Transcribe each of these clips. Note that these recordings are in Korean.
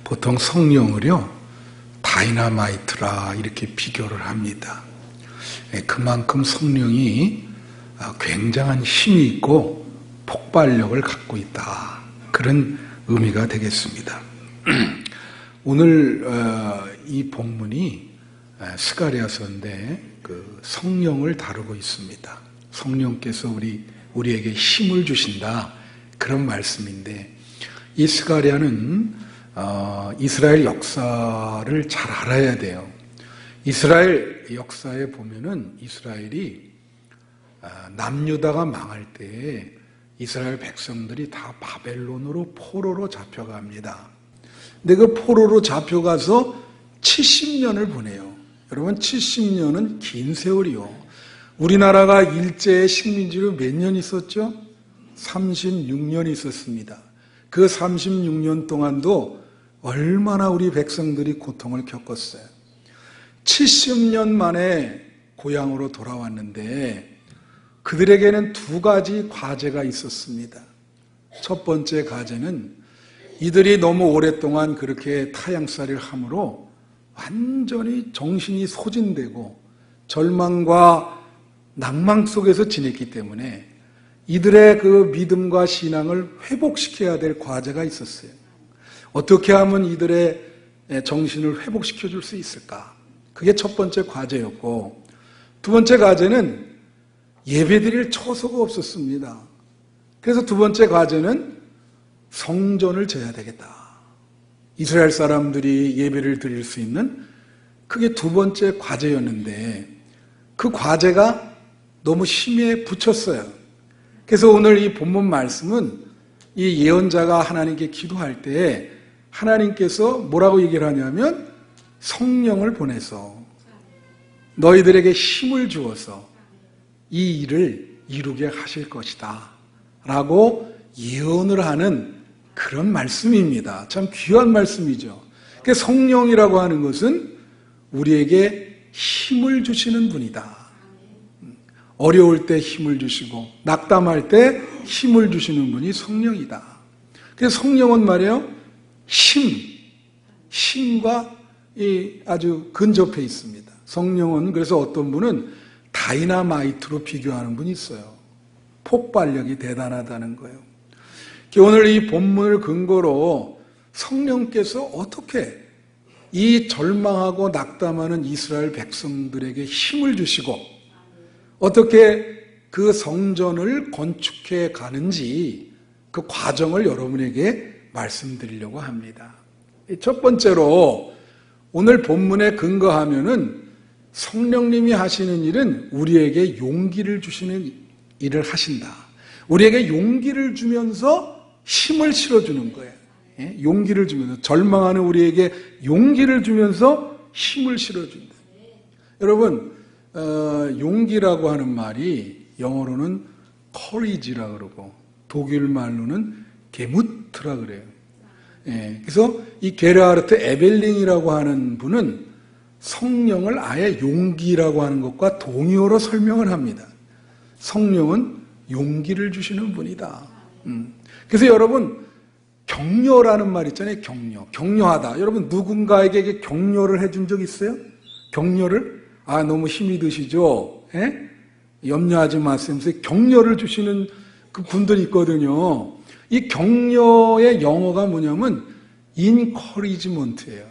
보통 성령을요, 다이나마이트라 이렇게 비교를 합니다. 그만큼 성령이 굉장한 힘이 있고 폭발력을 갖고 있다. 그런 의미가 되겠습니다. 오늘 이 본문이 스가랴서인데 그 성령을 다루고 있습니다. 성령께서 우리에게 힘을 주신다. 그런 말씀인데, 이 스가랴는 이스라엘 역사를 잘 알아야 돼요. 이스라엘 역사에 보면은 이스라엘이 남유다가 망할 때에 이스라엘 백성들이 다 바벨론으로 포로로 잡혀갑니다. 근데 그 포로로 잡혀가서 70년을 보내요. 여러분, 70년은 긴 세월이요. 우리나라가 일제 식민지로 몇 년 있었죠? 36년 있었습니다. 그 36년 동안도 얼마나 우리 백성들이 고통을 겪었어요. 70년 만에 고향으로 돌아왔는데 그들에게는 두 가지 과제가 있었습니다. 첫 번째 과제는 이들이 너무 오랫동안 그렇게 타향살이를 함으로 완전히 정신이 소진되고 절망과 낭망 속에서 지냈기 때문에 이들의 그 믿음과 신앙을 회복시켜야 될 과제가 있었어요. 어떻게 하면 이들의 정신을 회복시켜 줄 수 있을까? 그게 첫 번째 과제였고, 두 번째 과제는 예배드릴 처소가 없었습니다. 그래서 두 번째 과제는 성전을 져야 되겠다. 이스라엘 사람들이 예배를 드릴 수 있는 그게 두 번째 과제였는데 그 과제가 너무 힘에 붙였어요. 그래서 오늘 이 본문 말씀은 이 예언자가 하나님께 기도할 때 하나님께서 뭐라고 얘기를 하냐면 성령을 보내서 너희들에게 힘을 주어서 이 일을 이루게 하실 것이다 라고 예언을 하는 그런 말씀입니다. 참 귀한 말씀이죠. 그러니까 성령이라고 하는 것은 우리에게 힘을 주시는 분이다. 어려울 때 힘을 주시고 낙담할 때 힘을 주시는 분이 성령이다. 그래서 성령은 말이에요, 힘과 아주 근접해 있습니다. 성령은 그래서 어떤 분은 다이나마이트로 비교하는 분이 있어요. 폭발력이 대단하다는 거예요. 오늘 이 본문을 근거로 성령께서 어떻게 이 절망하고 낙담하는 이스라엘 백성들에게 힘을 주시고 어떻게 그 성전을 건축해 가는지 그 과정을 여러분에게 말씀드리려고 합니다. 첫 번째로 오늘 본문에 근거하면은 성령님이 하시는 일은 우리에게 용기를 주시는 일을 하신다. 우리에게 용기를 주면서 힘을 실어주는 거예요. 용기를 주면서, 절망하는 우리에게 용기를 주면서 힘을 실어준다. 여러분, 용기라고 하는 말이 영어로는 courage라 그러고 독일 말로는 게무트라 그래요. 그래서 이 게르하르트 에벨링이라고 하는 분은 성령을 아예 용기라고 하는 것과 동의어로 설명을 합니다. 성령은 용기를 주시는 분이다. 그래서 여러분, 격려라는 말 있잖아요. 격려하다. 여러분, 누군가에게 격려를 해준 적 있어요? 격려를? 너무 힘이 드시죠? 염려하지 마세요. 격려를 주시는 그 분들이 있거든요. 이 격려의 영어가 뭐냐면 encouragement예요.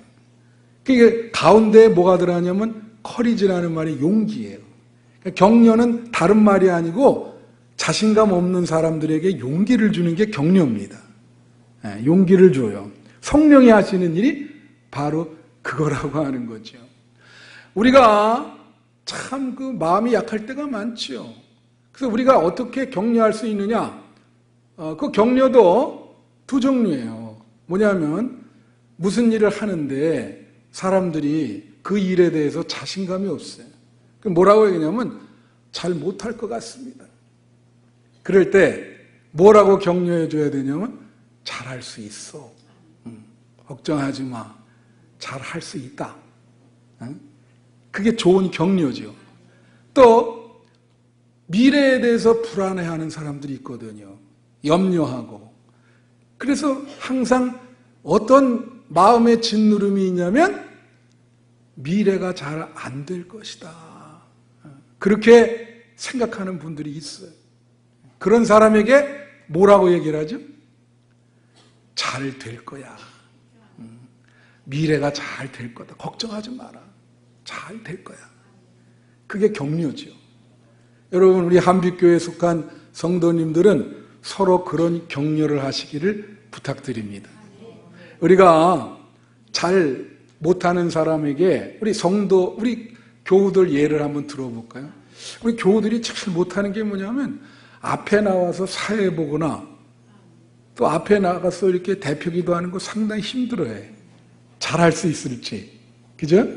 그게 가운데에 뭐가 들어가냐면 courage라는 말이 용기예요. 그러니까 격려는 다른 말이 아니고 자신감 없는 사람들에게 용기를 주는 게 격려입니다. 용기를 줘요. 성령이 하시는 일이 바로 그거라고 하는 거죠. 우리가 참 그 마음이 약할 때가 많죠. 그래서 우리가 어떻게 격려할 수 있느냐? 그 격려도 두 종류예요. 뭐냐면 무슨 일을 하는데 사람들이 그 일에 대해서 자신감이 없어요. 뭐라고 얘기하냐면 잘 못할 것 같습니다. 그럴 때 뭐라고 격려해 줘야 되냐면 잘할 수 있어. 걱정하지 마. 잘할 수 있다. 그게 좋은 격려죠. 또 미래에 대해서 불안해하는 사람들이 있거든요. 염려하고. 그래서 항상 어떤 마음의 짓누름이 있냐면 미래가 잘 안 될 것이다. 그렇게 생각하는 분들이 있어요. 그런 사람에게 뭐라고 얘기를 하죠? 잘 될 거야. 미래가 잘 될 거다. 걱정하지 마라. 잘 될 거야. 그게 격려죠. 여러분, 우리 한빛교회에 속한 성도님들은 서로 그런 격려를 하시기를 부탁드립니다. 우리가 잘 못하는 사람에게 우리 성도, 우리 교우들 예를 한번 들어볼까요? 우리 교우들이 잘 못하는 게 뭐냐면 앞에 나와서 사회 보거나 또 앞에 나가서 이렇게 대표 기도하는 거 상당히 힘들어해. 잘할 수 있을지. 그죠?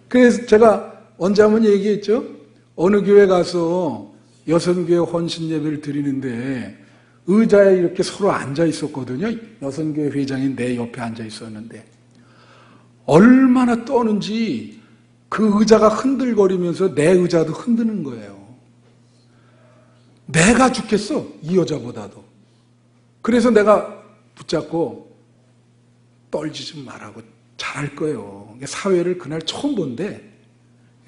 그래서 제가 언제 한번 얘기했죠? 어느 교회 가서 여성교회 헌신 예배를 드리는데 의자에 이렇게 서로 앉아 있었거든요. 여성교회 회장이 내 옆에 앉아 있었는데 얼마나 떠는지 그 의자가 흔들거리면서 내 의자도 흔드는 거예요. 내가 죽겠어, 이 여자보다도. 그래서 내가 붙잡고 떨지 좀 말라고, 잘할 거예요. 사회를 그날 처음 본데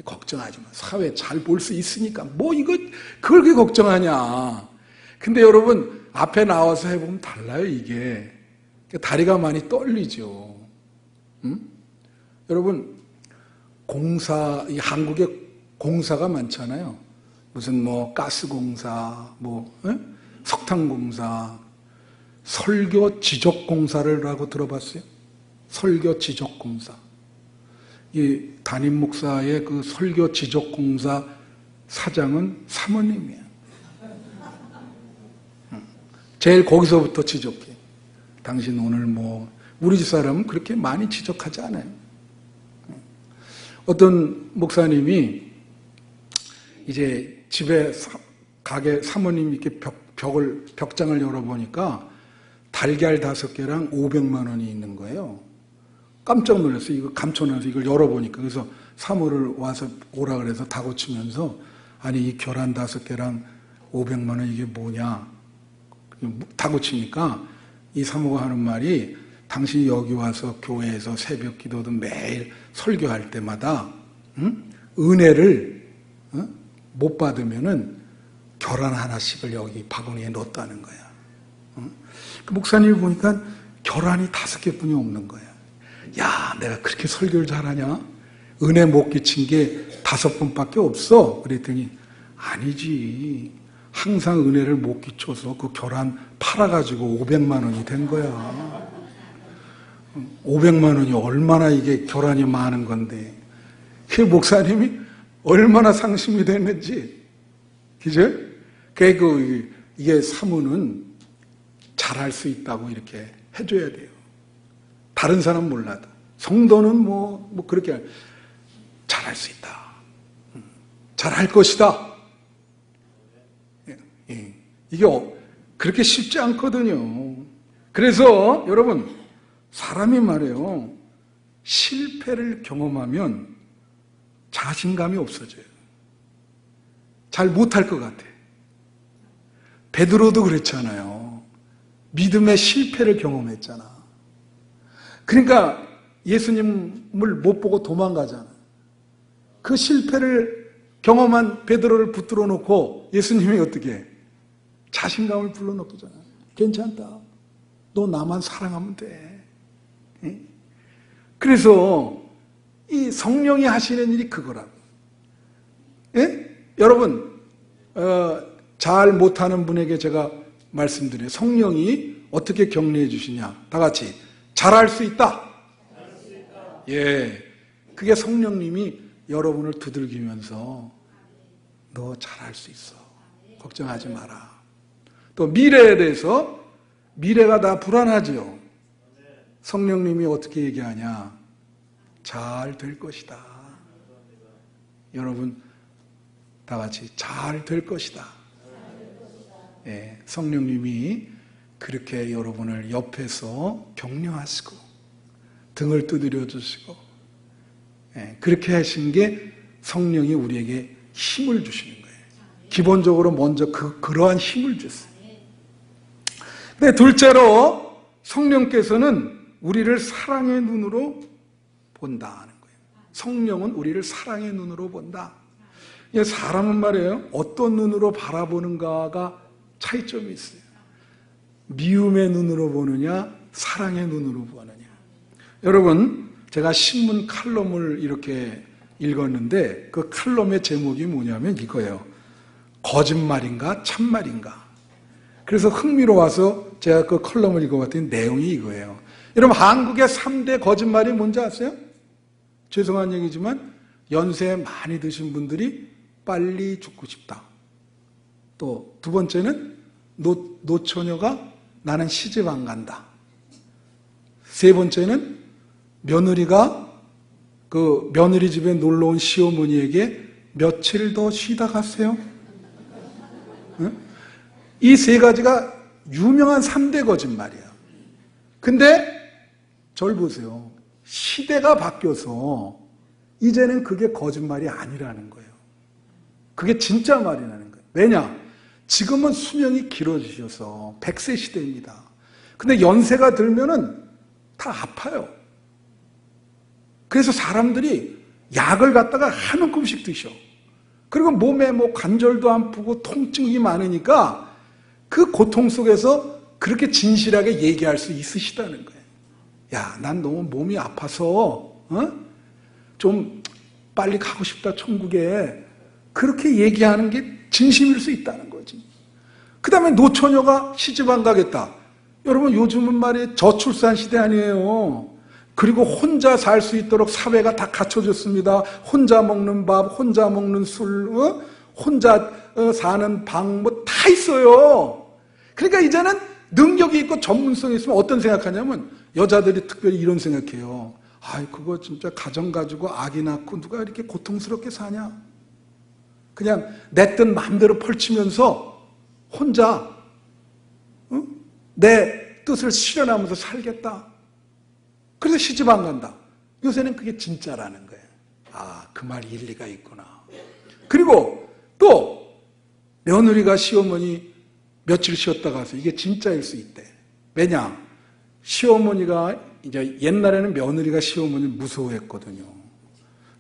걱정하지 마. 사회 잘 볼 수 있으니까 뭐 이거 그걸 그렇게 걱정하냐. 근데 여러분 앞에 나와서 해보면 달라요. 이게 다리가 많이 떨리죠. 여러분 공사, 이 한국에 공사가 많잖아요. 무슨 뭐 가스공사, 뭐 석탄공사, 설교 지적공사를 하고 들어봤어요? 설교 지적공사. 이 담임 목사의 그 설교 지적공사 사장은 사모님이에요. 제일 거기서부터 지적해. 당신 오늘 뭐, 우리 집 사람은 그렇게 많이 지적하지 않아요. 어떤 목사님이 이제 집에 가게 사모님이 이렇게 벽장을 열어보니까 달걀 5개랑 500만 원이 있는 거예요. 깜짝 놀랐어요. 이거 감춰놔서 이걸 열어보니까. 그래서 사모를 와서 오라 그래서 다고치면서 아니 이 계란 5개랑 500만 원 이게 뭐냐 다고치니까 이 사모가 하는 말이 당신이 여기 와서 교회에서 새벽 기도도 매일 설교할 때마다 은혜를 못 받으면은 계란 하나씩을 여기 바구니에 넣었다는 거야. 그 목사님이 보니까 계란이 5개뿐이 없는 거야. 야, 내가 그렇게 설교를 잘하냐? 은혜 못 끼친 게 5번밖에 없어. 그랬더니 아니지. 항상 은혜를 못 끼쳐서 그 계란 팔아가지고 500만 원이 된 거야. 500만 원이 얼마나 이게 계란이 많은 건데. 그 목사님이 얼마나 상심이 됐는지. 그죠? 이게 사모는 잘할 수 있다고 이렇게 해줘야 돼요. 다른 사람 몰라도. 성도는 뭐 그렇게 잘할 수 있다. 잘할 것이다. 이게 그렇게 쉽지 않거든요. 그래서 여러분, 사람이 말이에요. 실패를 경험하면 자신감이 없어져요. 잘 못할 것 같아. 베드로도 그랬잖아요. 믿음의 실패를 경험했잖아. 그러니까 예수님을 못 보고 도망가잖아. 그 실패를 경험한 베드로를 붙들어 놓고 예수님이 어떻게 해? 자신감을 불러넣잖아. 괜찮다. 너 나만 사랑하면 돼. 그래서 이 성령이 하시는 일이 그거라고. 여러분 잘 못하는 분에게 제가 말씀드려요. 성령이 어떻게 격려해 주시냐. 다 같이 잘할 수 있다. 예, 그게 성령님이 여러분을 두들기면서 너 잘할 수 있어. 걱정하지 마라. 또 미래에 대해서 미래가 다 불안하죠. 성령님이 어떻게 얘기하냐. 잘 될 것이다. 여러분 다 같이 잘 될 것이다. 예, 성령님이 그렇게 여러분을 옆에서 격려하시고 등을 두드려 주시고 그렇게 하신 게 성령이 우리에게 힘을 주시는 거예요. 기본적으로 먼저 그러한 힘을 줬어요. 근데 둘째로 성령께서는 우리를 사랑의 눈으로 본다는 거예요. 성령은 우리를 사랑의 눈으로 본다. 사람은 말이에요, 어떤 눈으로 바라보는가가 차이점이 있어요. 미움의 눈으로 보느냐, 사랑의 눈으로 보느냐. 여러분, 제가 신문 칼럼을 이렇게 읽었는데 그 칼럼의 제목이 뭐냐면 이거예요. 거짓말인가 참말인가. 그래서 흥미로워서 제가 그 칼럼을 읽어봤더니 내용이 이거예요. 여러분, 한국의 3대 거짓말이 뭔지 아세요? 죄송한 얘기지만 연세 많이 드신 분들이 빨리 죽고 싶다. 또 두 번째는 노처녀가 나는 시집 안 간다. 세 번째는 며느리가 그 며느리 집에 놀러 온 시어머니에게 며칠 더 쉬다 갔어요. 이 세 가지가 유명한 3대 거짓말이에요. 근데 절 보세요. 시대가 바뀌어서 이제는 그게 거짓말이 아니라는 거예요. 그게 진짜 말이라는 거예요. 왜냐? 지금은 수명이 길어지셔서 100세 시대입니다. 근데 연세가 들면은 다 아파요. 그래서 사람들이 약을 갖다가 한 움큼씩 드셔. 그리고 몸에 뭐 관절도 아프고 통증이 많으니까 그 고통 속에서 그렇게 진실하게 얘기할 수 있으시다는 거예요. 야, 난 너무 몸이 아파서 좀 빨리 가고 싶다 천국에. 그렇게 얘기하는 게 진심일 수 있다는 거지. 그 다음에 노처녀가 시집 안 가겠다. 여러분, 요즘은 말이에요, 저출산 시대 아니에요. 그리고 혼자 살 수 있도록 사회가 다 갖춰졌습니다. 혼자 먹는 밥, 혼자 먹는 술, 혼자 사는 방 뭐 다 있어요. 그러니까 이제는 능력이 있고 전문성이 있으면 어떤 생각하냐면 여자들이 특별히 이런 생각해요. 아이, 그거 진짜 가정 가지고 아기 낳고 누가 이렇게 고통스럽게 사냐? 그냥 내 뜻 마음대로 펼치면서 혼자 내 뜻을 실현하면서 살겠다. 그래서 시집 안 간다. 요새는 그게 진짜라는 거예요. 아, 그 말 일리가 있구나. 그리고 또 며느리가 시어머니 며칠 쉬었다 가서 이게 진짜일 수 있대. 왜냐? 시어머니가 이제 옛날에는 며느리가 시어머니를 무서워했거든요.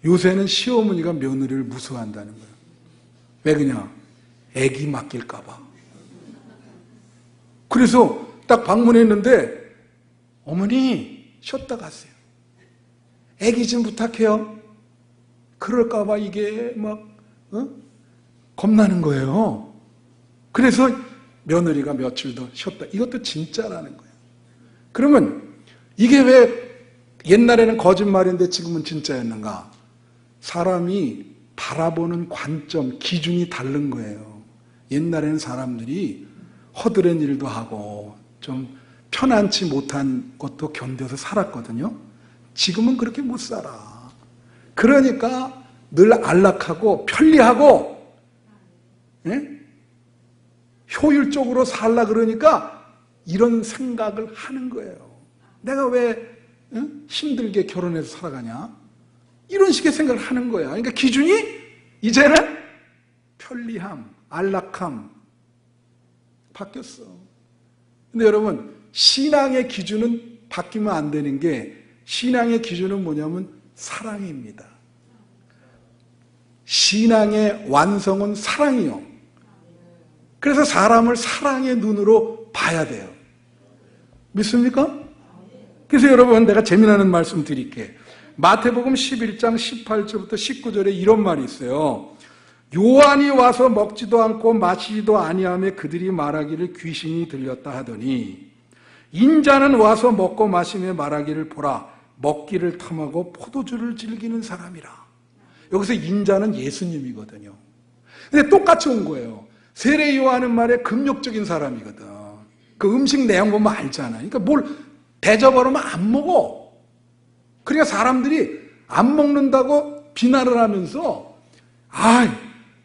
요새는 시어머니가 며느리를 무서워한다는 거예요. 왜 그냥? 애기 맡길까 봐. 그래서 딱 방문했는데 어머니 쉬었다 갔어요. 애기 좀 부탁해요. 그럴까 봐 이게 막 겁나는 거예요. 그래서 며느리가 며칠 더 쉬었다. 이것도 진짜라는 거예요. 그러면 이게 왜 옛날에는 거짓말인데 지금은 진짜였는가? 사람이 바라보는 관점, 기준이 다른 거예요. 옛날에는 사람들이 허드렛 일도 하고 좀 편안치 못한 것도 견뎌서 살았거든요. 지금은 그렇게 못 살아. 그러니까 늘 안락하고 편리하고 효율적으로 살라 그러니까 이런 생각을 하는 거예요. 내가 왜 힘들게 결혼해서 살아가냐? 이런 식의 생각을 하는 거야. 그러니까 기준이 이제는 편리함, 안락함 바뀌었어. 근데 여러분, 신앙의 기준은 바뀌면 안 되는 게, 신앙의 기준은 뭐냐면 사랑입니다. 신앙의 완성은 사랑이요. 그래서 사람을 사랑의 눈으로 봐야 돼요. 믿습니까? 그래서 여러분, 내가 재미나는 말씀 드릴게. 마태복음 11장 18절부터 19절에 이런 말이 있어요. 요한이 와서 먹지도 않고 마시지도 아니하며 그들이 말하기를 귀신이 들렸다 하더니 인자는 와서 먹고 마시며 말하기를 보라 먹기를 탐하고 포도주를 즐기는 사람이라. 여기서 인자는 예수님이거든요. 근데 똑같이 온 거예요. 세례 요한은 말에 금욕적인 사람이거든. 그 음식 내용 보면 알잖아. 그러니까 뭘 대접하면 안 먹어. 그러니까 사람들이 안 먹는다고 비난을 하면서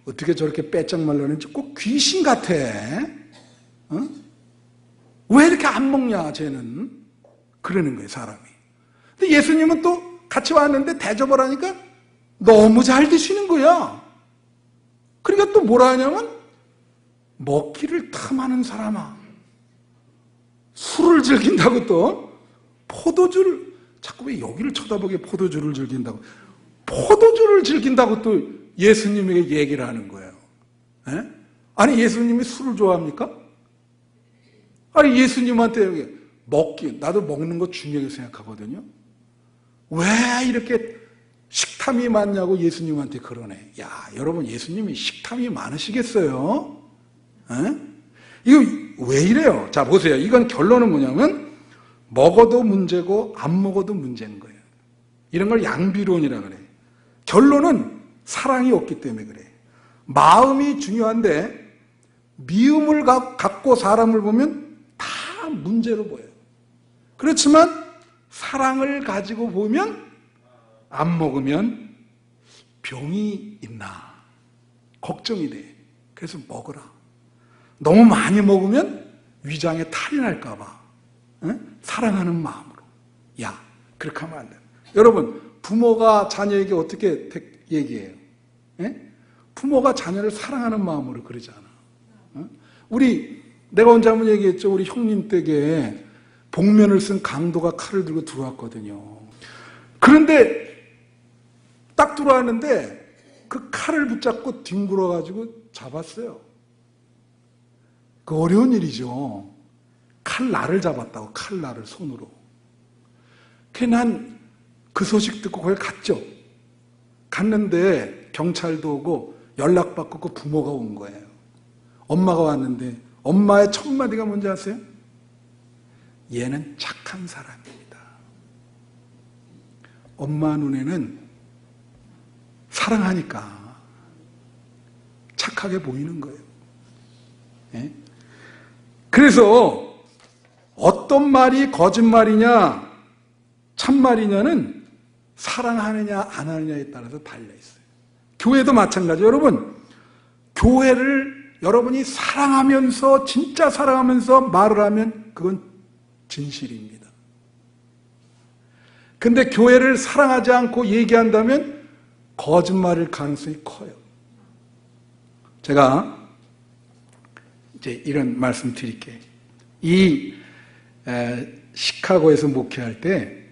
어떻게 저렇게 빼짝 말라는지 꼭 귀신 같아. 왜 이렇게 안 먹냐 쟤는. 그러는 거예요 사람이. 근데 예수님은 또 같이 왔는데 대접을 하니까 너무 잘 드시는 거야. 그러니까 또 뭐라 하냐면 먹기를 탐하는 사람아. 술을 즐긴다고 또 포도주를, 자꾸 왜 여기를 쳐다보게 포도주를 즐긴다고. 포도주를 즐긴다고 또 예수님에게 얘기를 하는 거예요. 에? 아니, 예수님이 술을 좋아합니까? 아니, 예수님한테 나도 먹는 거 중요하게 생각하거든요. 왜 이렇게 식탐이 많냐고 예수님한테 그러네. 야, 여러분, 예수님이 식탐이 많으시겠어요? 에? 이거 왜 이래요? 자, 보세요. 이건 결론은 뭐냐면, 먹어도 문제고 안 먹어도 문제인 거예요. 이런 걸 양비론이라 그래요. 결론은 사랑이 없기 때문에 그래요. 마음이 중요한데 미움을 갖고 사람을 보면 다 문제로 보여요. 그렇지만 사랑을 가지고 보면 안 먹으면 병이 있나 걱정이 돼. 그래서 먹어라. 너무 많이 먹으면 위장에 탈이 날까 봐. 사랑하는 마음으로. 야, 그렇게 하면 안 돼. 여러분, 부모가 자녀에게 어떻게 얘기해요? 부모가 자녀를 사랑하는 마음으로 그러잖아. 내가 언제 한번 얘기했죠. 우리 형님 댁에 복면을 쓴 강도가 칼을 들고 들어왔거든요. 그런데 딱 들어왔는데 그 칼을 붙잡고 뒹굴어가지고 잡았어요. 그 어려운 일이죠. 칼날을 잡았다고, 칼날을 손으로. 난 그 소식 듣고 거기 갔죠. 갔는데 경찰도 오고 연락받고 그 부모가 온 거예요. 엄마가 왔는데 엄마의 첫 마디가 뭔지 아세요? 얘는 착한 사람입니다. 엄마 눈에는 사랑하니까 착하게 보이는 거예요. 예? 그래서 어떤 말이 거짓말이냐 참말이냐는 사랑하느냐 안 하느냐에 따라서 달려있어요. 교회도 마찬가지. 여러분, 교회를 여러분이 사랑하면서 진짜 사랑하면서 말을 하면 그건 진실입니다. 근데 교회를 사랑하지 않고 얘기한다면 거짓말일 가능성이 커요. 제가 이제 이런 말씀 드릴게요. 시카고에서 목회할 때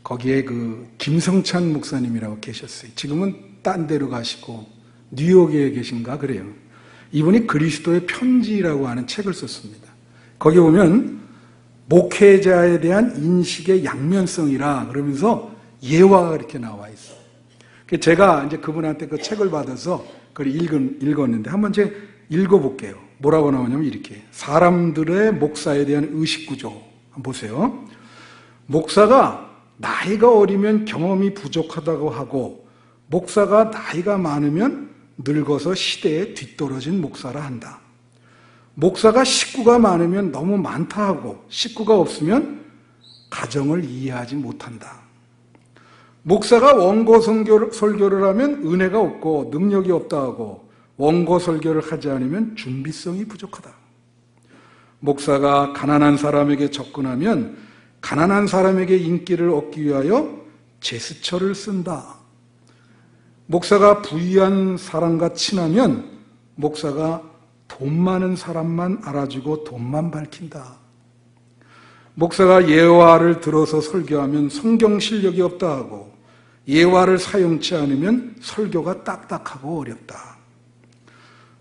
거기에 그 김성찬 목사님이라고 계셨어요. 지금은 딴 데로 가시고 뉴욕에 계신가 그래요. 이분이 그리스도의 편지라고 하는 책을 썼습니다. 거기 보면 목회자에 대한 인식의 양면성이라 그러면서 예화가 이렇게 나와 있어요. 제가 이제 그분한테 그 책을 받아서 그걸 읽었는데 한번 제가 읽어볼게요. 뭐라고 나오냐면 이렇게. 사람들의 목사에 대한 의식구조 한번 보세요. 목사가 나이가 어리면 경험이 부족하다고 하고 목사가 나이가 많으면 늙어서 시대에 뒤떨어진 목사라 한다. 목사가 식구가 많으면 너무 많다 하고 식구가 없으면 가정을 이해하지 못한다. 목사가 원고 설교를 하면 은혜가 없고 능력이 없다 하고 원고 설교를 하지 않으면 준비성이 부족하다. 목사가 가난한 사람에게 접근하면 가난한 사람에게 인기를 얻기 위하여 제스처를 쓴다. 목사가 부유한 사람과 친하면 목사가 돈 많은 사람만 알아주고 돈만 밝힌다. 목사가 예화를 들어서 설교하면 성경 실력이 없다 하고 예화를 사용치 않으면 설교가 딱딱하고 어렵다.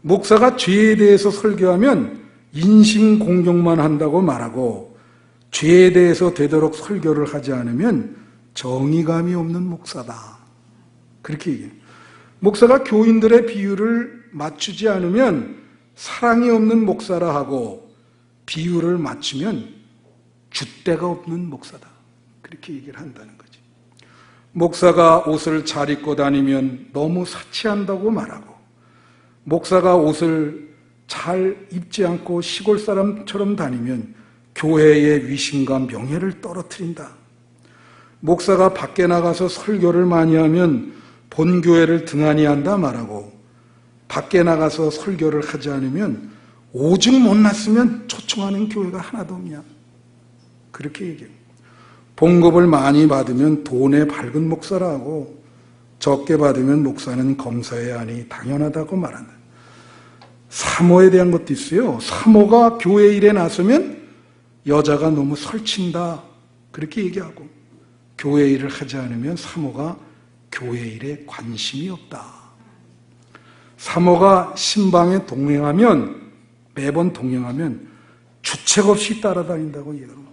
목사가 죄에 대해서 설교하면 인신공격만 한다고 말하고 죄에 대해서 되도록 설교를 하지 않으면 정의감이 없는 목사다. 그렇게 얘기해요. 목사가 교인들의 비율을 맞추지 않으면 사랑이 없는 목사라 하고 비율을 맞추면 줏대가 없는 목사다. 그렇게 얘기를 한다는 거지. 목사가 옷을 잘 입고 다니면 너무 사치한다고 말하고 목사가 옷을 잘 입지 않고 시골 사람처럼 다니면 교회의 위신과 명예를 떨어뜨린다. 목사가 밖에 나가서 설교를 많이 하면 본교회를 등한히 한다 말하고 밖에 나가서 설교를 하지 않으면 오직 못났으면 초청하는 교회가 하나도 없냐. 그렇게 얘기해요. 봉급을 많이 받으면 돈에 밝은 목사라 하고 적게 받으면 목사는 검사해야 하니 당연하다고 말한다. 사모에 대한 것도 있어요. 사모가 교회 일에 나서면 여자가 너무 설친다. 그렇게 얘기하고, 교회 일을 하지 않으면 사모가 교회 일에 관심이 없다. 사모가 신방에 동행하면, 매번 동행하면 주책 없이 따라다닌다고 얘기합니다.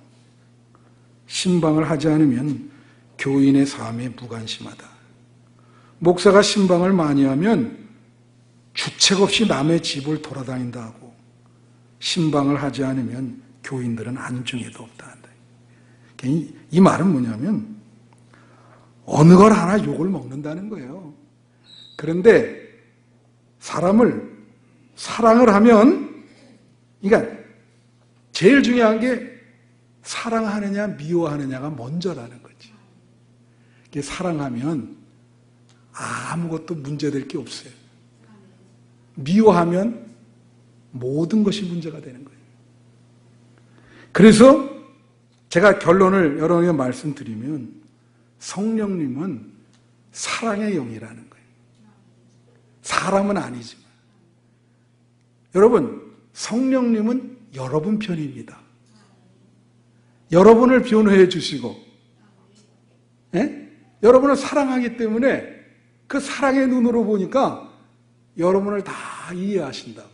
신방을 하지 않으면 교인의 삶에 무관심하다. 목사가 신방을 많이 하면 주책 없이 남의 집을 돌아다닌다 하고, 신방을 하지 않으면 교인들은 안중에도 없다 한다. 이 말은 뭐냐면 어느 걸 하나 욕을 먹는다는 거예요. 그런데 사람을 사랑을 하면, 그러니까 제일 중요한 게 사랑하느냐 미워하느냐가 먼저라는 거지. 사랑하면 아무것도 문제될 게 없어요. 미워하면 모든 것이 문제가 되는 거예요. 그래서 제가 결론을 여러분에게 말씀드리면, 성령님은 사랑의 영이라는 거예요. 사람은 아니지만. 여러분, 성령님은 여러분 편입니다. 여러분을 변호해 주시고, 여러분을 사랑하기 때문에 그 사랑의 눈으로 보니까 여러분을 다 이해하신다고.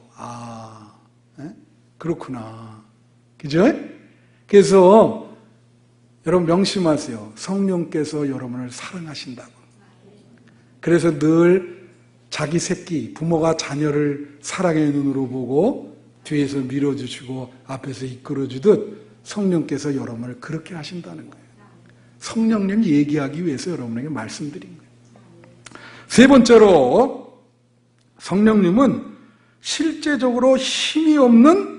그렇구나. 그죠? 그래서 여러분 명심하세요. 성령께서 여러분을 사랑하신다고. 그래서 늘 자기 새끼, 부모가 자녀를 사랑의 눈으로 보고 뒤에서 밀어주시고 앞에서 이끌어주듯 성령께서 여러분을 그렇게 하신다는 거예요. 성령님 얘기하기 위해서 여러분에게 말씀드린 거예요. 세 번째로, 성령님은 실제적으로 힘이 없는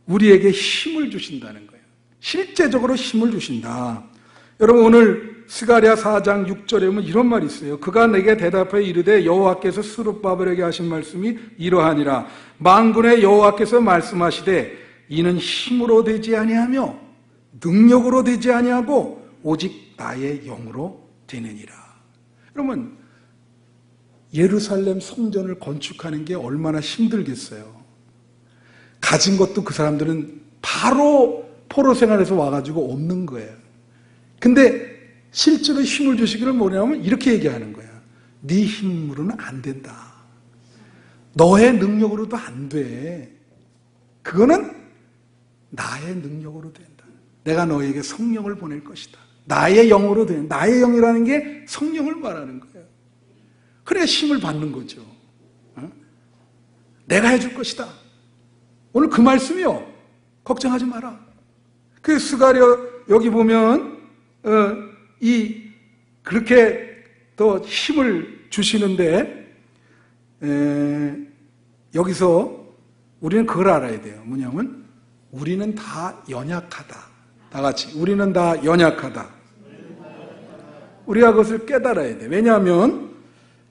우리에게 힘을 주신다는 거예요. 실제적으로 힘을 주신다. 여러분, 오늘 스가랴 4장 6절에 보면 이런 말이 있어요. 그가 내게 대답하여 이르되 여호와께서 스룹바벨에게 하신 말씀이 이러하니라. 만군의 여호와께서 말씀하시되 이는 힘으로 되지 아니하며 능력으로 되지 아니하고 오직 나의 영으로 되느니라. 여러분, 예루살렘 성전을 건축하는 게 얼마나 힘들겠어요. 가진 것도 그 사람들은 바로 포로 생활에서 와가지고 없는 거예요. 근데 실제로 힘을 주시기를 뭐냐면 이렇게 얘기하는 거야. 네 힘으로는 안 된다. 너의 능력으로도 안 돼. 그거는 나의 능력으로 된다. 내가 너에게 성령을 보낼 것이다. 나의 영으로 된다. 나의 영이라는 게 성령을 말하는 거예요. 그래야 힘을 받는 거죠. 내가 해줄 것이다. 오늘 그 말씀이요. 걱정하지 마라. 그 스가랴 여기 보면 그렇게 더 힘을 주시는데 여기서 우리는 그걸 알아야 돼요. 뭐냐면 우리는 다 연약하다. 다 같이 우리는 다 연약하다. 우리가 그것을 깨달아야 돼. 왜냐하면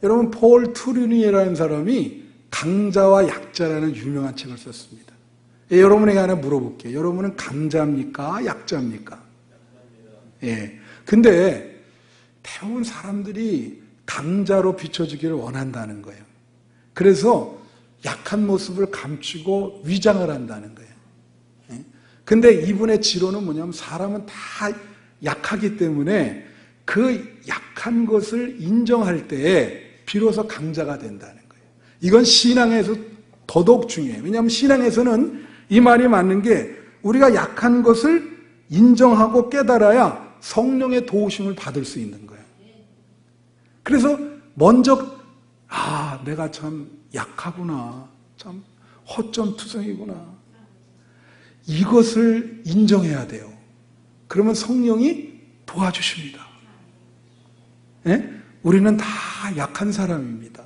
여러분 폴 투르니에라는 사람이 강자와 약자라는 유명한 책을 썼습니다. 여러분에게 하나 물어볼게요. 여러분은 강자입니까? 약자입니까? 예. 근데 대부분 사람들이 강자로 비춰지기를 원한다는 거예요. 그래서 약한 모습을 감추고 위장을 한다는 거예요. 예? 근데 이분의 지론은 뭐냐면 사람은 다 약하기 때문에 그 약한 것을 인정할 때에 비로소 강자가 된다는 거예요. 이건 신앙에서 더더욱 중요해요. 왜냐하면 신앙에서는 이 말이 맞는 게 우리가 약한 것을 인정하고 깨달아야 성령의 도우심을 받을 수 있는 거예요. 그래서 먼저 내가 참 약하구나. 참 허점투성이구나. 이것을 인정해야 돼요. 그러면 성령이 도와주십니다. 예? 우리는 다 약한 사람입니다.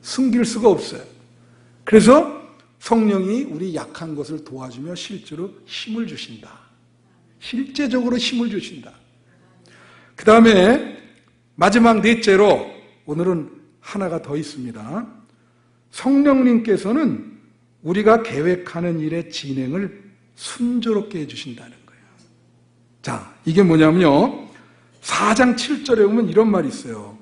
숨길 수가 없어요. 그래서 성령이 우리 약한 것을 도와주며 실제로 힘을 주신다. 실제적으로 힘을 주신다. 그 다음에 마지막 넷째로 오늘은 하나가 더 있습니다. 성령님께서는 우리가 계획하는 일의 진행을 순조롭게 해주신다는 거예요. 자, 이게 뭐냐면요. 4장 7절에 보면 이런 말이 있어요.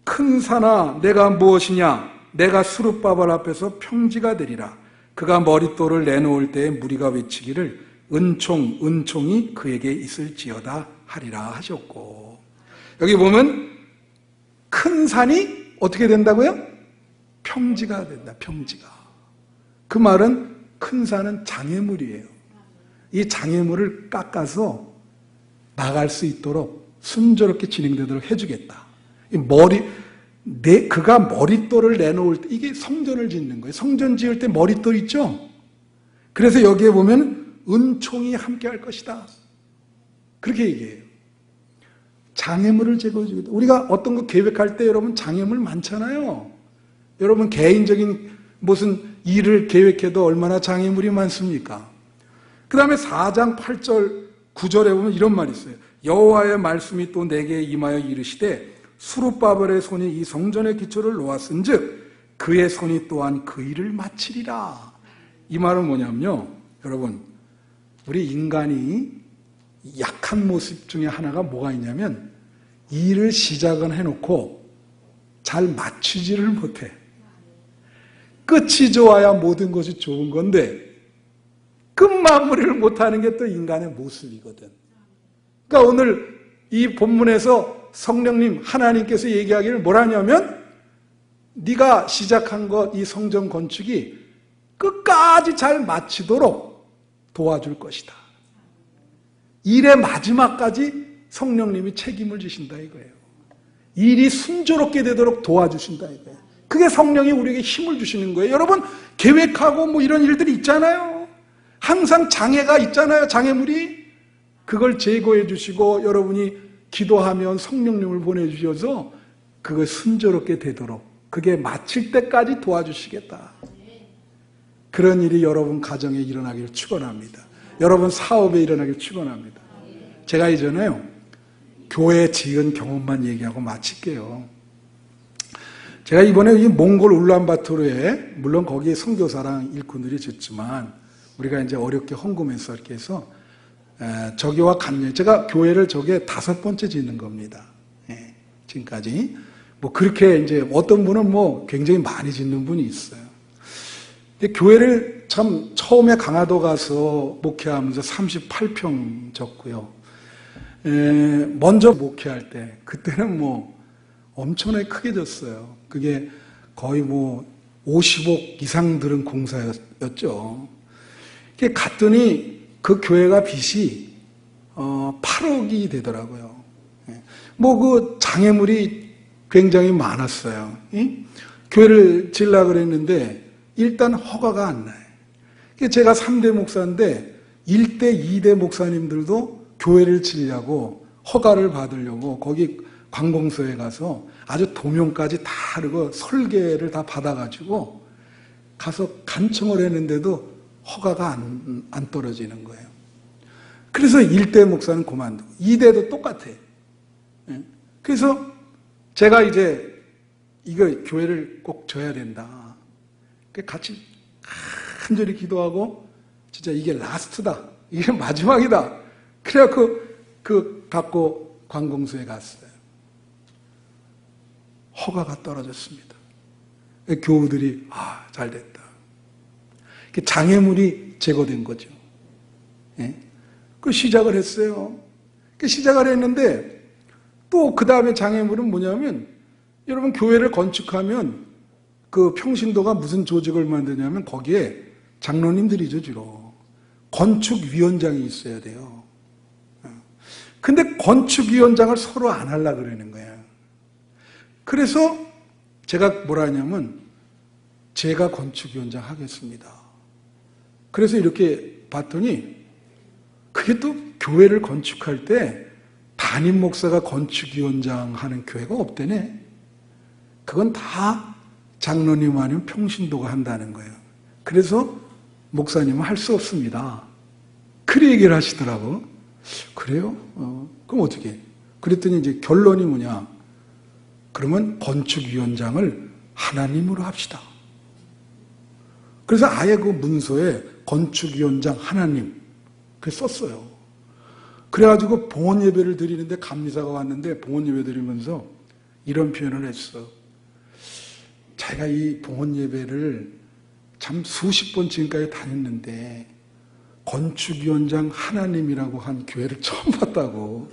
큰 산아 내가 무엇이냐? 내가 스룹바벨 앞에서 평지가 되리라. 그가 머릿돌을 내놓을 때에 무리가 외치기를 은총이 그에게 있을지어다 하리라 하셨고, 여기 보면 큰 산이 어떻게 된다고요? 평지가 된다. 평지가. 그 말은 큰 산은 장애물이에요. 이 장애물을 깎아서 나갈 수 있도록 순조롭게 진행되도록 해주겠다. 그가 머릿돌을 내놓을 때, 이게 성전을 짓는 거예요. 성전 지을 때 머릿돌 있죠? 그래서 여기에 보면 은총이 함께 할 것이다. 그렇게 얘기해요. 장애물을 제거해주겠다. 우리가 어떤 거 계획할 때 여러분 장애물 많잖아요. 여러분 개인적인 무슨 일을 계획해도 얼마나 장애물이 많습니까? 그 다음에 4장 8절 9절에 보면 이런 말이 있어요. 여호와의 말씀이 또 내게 임하여 이르시되 수룹바벨의 손이 이 성전의 기초를 놓았은즉 그의 손이 또한 그 일을 마치리라. 이 말은 뭐냐면요, 여러분, 우리 인간이 약한 모습 중에 하나가 뭐가 있냐면 일을 시작은 해놓고 잘 마치지를 못해. 끝이 좋아야 모든 것이 좋은 건데 끝 마무리를 못하는 게 또 인간의 모습이거든. 그러니까 오늘 이 본문에서 성령님 하나님께서 얘기하기를 뭐라냐면 네가 시작한 것, 이 성전 건축이 끝까지 잘 마치도록 도와줄 것이다. 일의 마지막까지 성령님이 책임을 지신다 이거예요. 일이 순조롭게 되도록 도와주신다 이거예요. 그게 성령이 우리에게 힘을 주시는 거예요. 여러분 계획하고 뭐 이런 일들이 있잖아요. 항상 장애가 있잖아요. 장애물이. 그걸 제거해 주시고 여러분이 기도하면 성령님을 보내주셔서 그걸 순조롭게 되도록 그게 마칠 때까지 도와주시겠다. 그런 일이 여러분 가정에 일어나기를 축원합니다. 여러분 사업에 일어나기를 축원합니다. 제가 이전에요, 교회 지은 경험만 얘기하고 마칠게요. 제가 이번에 이 몽골 울란바토르에, 물론 거기에 선교사랑 일꾼들이 짓지만 우리가 이제 어렵게 헌금해서 이렇게 해서 저기와 감년, 제가 교회를 저게 5번째 짓는 겁니다. 예, 지금까지. 뭐 그렇게 이제 어떤 분은 뭐 굉장히 많이 짓는 분이 있어요. 근데 교회를 참 처음에 강화도 가서 목회하면서 38평 졌고요. 먼저 목회할 때 그때는 뭐 엄청나게 크게 졌어요. 그게 거의 뭐 50억 이상 들은 공사였죠. 갔더니 그 교회가 빚이 8억이 되더라고요. 뭐 그 장애물이 굉장히 많았어요. 교회를 지으려고 그랬는데 일단 허가가 안 나요. 제가 3대 목사인데 1대, 2대 목사님들도 교회를 지으려고 허가를 받으려고 거기 관공서에 가서 아주 도면까지 다 하고 설계를 다 받아가지고 가서 간청을 했는데도 허가가 안 떨어지는 거예요. 그래서 1대 목사는 그만두고 2대도 똑같아. 그래서 제가 이제 이거 교회를 꼭 져야 된다. 같이 간절히 기도하고 진짜 이게 라스트다. 이게 마지막이다. 그래갖고 갖고 관공서에 갔어요. 허가가 떨어졌습니다. 교우들이 잘 됐다. 장애물이 제거된 거죠. 예? 그 시작을 했어요. 시작을 했는데 또 그 다음에 장애물은 뭐냐면 여러분 교회를 건축하면 그 평신도가 무슨 조직을 만드냐면 거기에 장로님들이죠 주로. 건축위원장이 있어야 돼요. 근데 건축위원장을 서로 안 하려고 그러는 거예요. 그래서 제가 뭐라 하냐면 제가 건축위원장 하겠습니다. 그래서 이렇게 봤더니 그게 또 교회를 건축할 때 담임 목사가 건축위원장 하는 교회가 없대네. 그건 다 장로님 아니면 평신도가 한다는 거예요. 그래서 목사님은 할 수 없습니다. 그래 얘기를 하시더라고. 그래요? 그럼 어떻게 해? 그랬더니 이제 결론이 뭐냐? 그러면 건축위원장을 하나님으로 합시다. 그래서 아예 그 문서에 건축위원장 하나님 그렇게 썼어요. 그래가지고 봉헌 예배를 드리는데 감리사가 왔는데 봉헌 예배 드리면서 이런 표현을 했어. 자기가 이 봉헌 예배를 참 수십 번 지금까지 다녔는데 건축위원장 하나님이라고 한 교회를 처음 봤다고.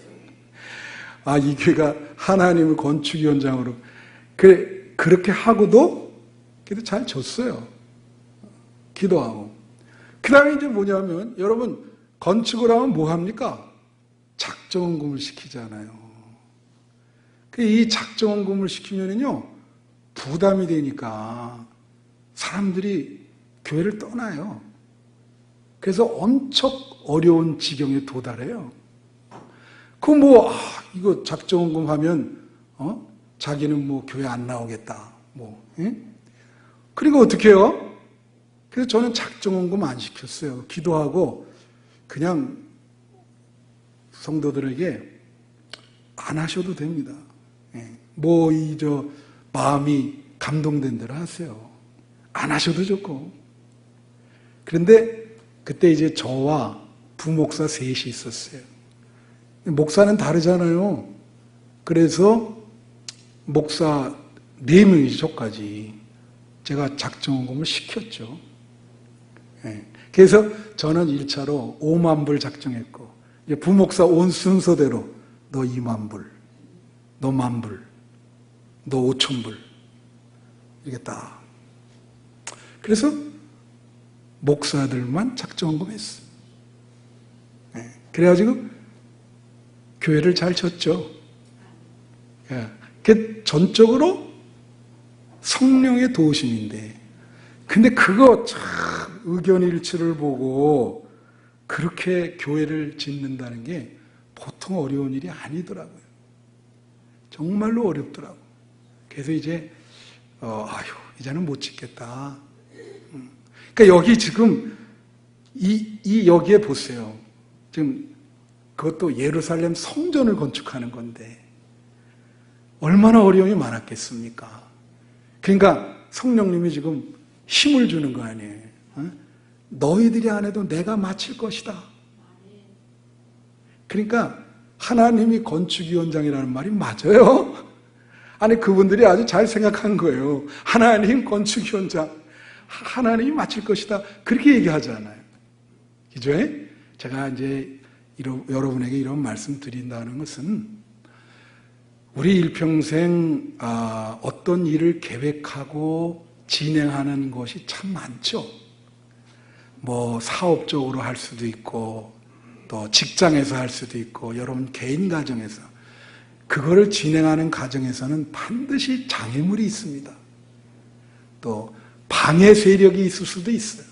아, 이 교회가 하나님을 건축위원장으로. 그렇게 하고도 그래도 잘 졌어요. 기도하고. 그 다음에 이제 뭐냐면, 여러분, 건축을 하면 뭐 합니까? 작정원금을 시키잖아요. 이 작정원금을 시키면은요, 부담이 되니까 사람들이 교회를 떠나요. 그래서 엄청 어려운 지경에 도달해요. 이거 작정원금 하면, 자기는 뭐 교회 안 나오겠다. 그리고 어떻게 해요? 그래서 저는 작정원금 안 시켰어요. 기도하고 그냥 성도들에게 안 하셔도 됩니다. 마음이 감동된 대로 하세요. 안 하셔도 좋고. 그런데 그때 이제 저와 부목사 셋이 있었어요. 목사는 다르잖아요. 그래서 목사 4명이죠, 저까지. 제가 작정원금을 시켰죠. 그래서 저는 1차로 5만 불 작정했고, 부목사 온 순서대로 너 2만 불, 너 1만 불, 너 5천 불, 이렇게 딱. 그래서 목사들만 작정원금 했어요. 그래가지고 교회를 잘 쳤죠. 그게 전적으로 성령의 도우심인데, 근데 그거 참 의견일치를 보고 그렇게 교회를 짓는다는 게 보통 어려운 일이 아니더라고요. 정말로 어렵더라고요. 그래서 이제 이제는 못 짓겠다. 그러니까 여기 지금 여기에 보세요. 지금 그것도 예루살렘 성전을 건축하는 건데 얼마나 어려움이 많았겠습니까? 그러니까 성령님이 지금 힘을 주는 거 아니에요. 너희들이 안 해도 내가 마칠 것이다. 그러니까 하나님이 건축위원장이라는 말이 맞아요. 아니, 그분들이 아주 잘 생각한 거예요. 하나님 건축위원장, 하나님이 마칠 것이다. 그렇게 얘기하잖아요. 그죠? 제가 이제 여러분에게 이런 말씀 드린다는 것은 우리 일평생 어떤 일을 계획하고 진행하는 것이 참 많죠. 뭐 사업적으로 할 수도 있고 또 직장에서 할 수도 있고 여러분 개인 가정에서 그거를 진행하는 과정에서는 반드시 장애물이 있습니다. 또 방해 세력이 있을 수도 있어요.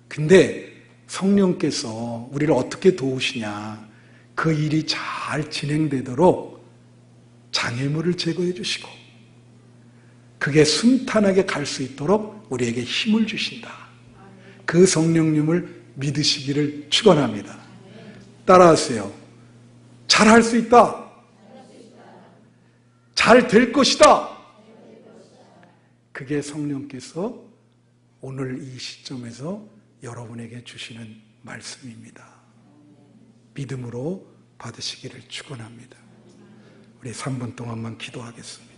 근데 성령께서 우리를 어떻게 도우시냐, 그 일이 잘 진행되도록 장애물을 제거해 주시고 그게 순탄하게 갈 수 있도록 우리에게 힘을 주신다. 그 성령님을 믿으시기를 축원합니다. 따라하세요. 잘할 수 있다. 잘 될 것이다. 그게 성령께서 오늘 이 시점에서 여러분에게 주시는 말씀입니다. 믿음으로 받으시기를 축원합니다. 우리 3분 동안만 기도하겠습니다.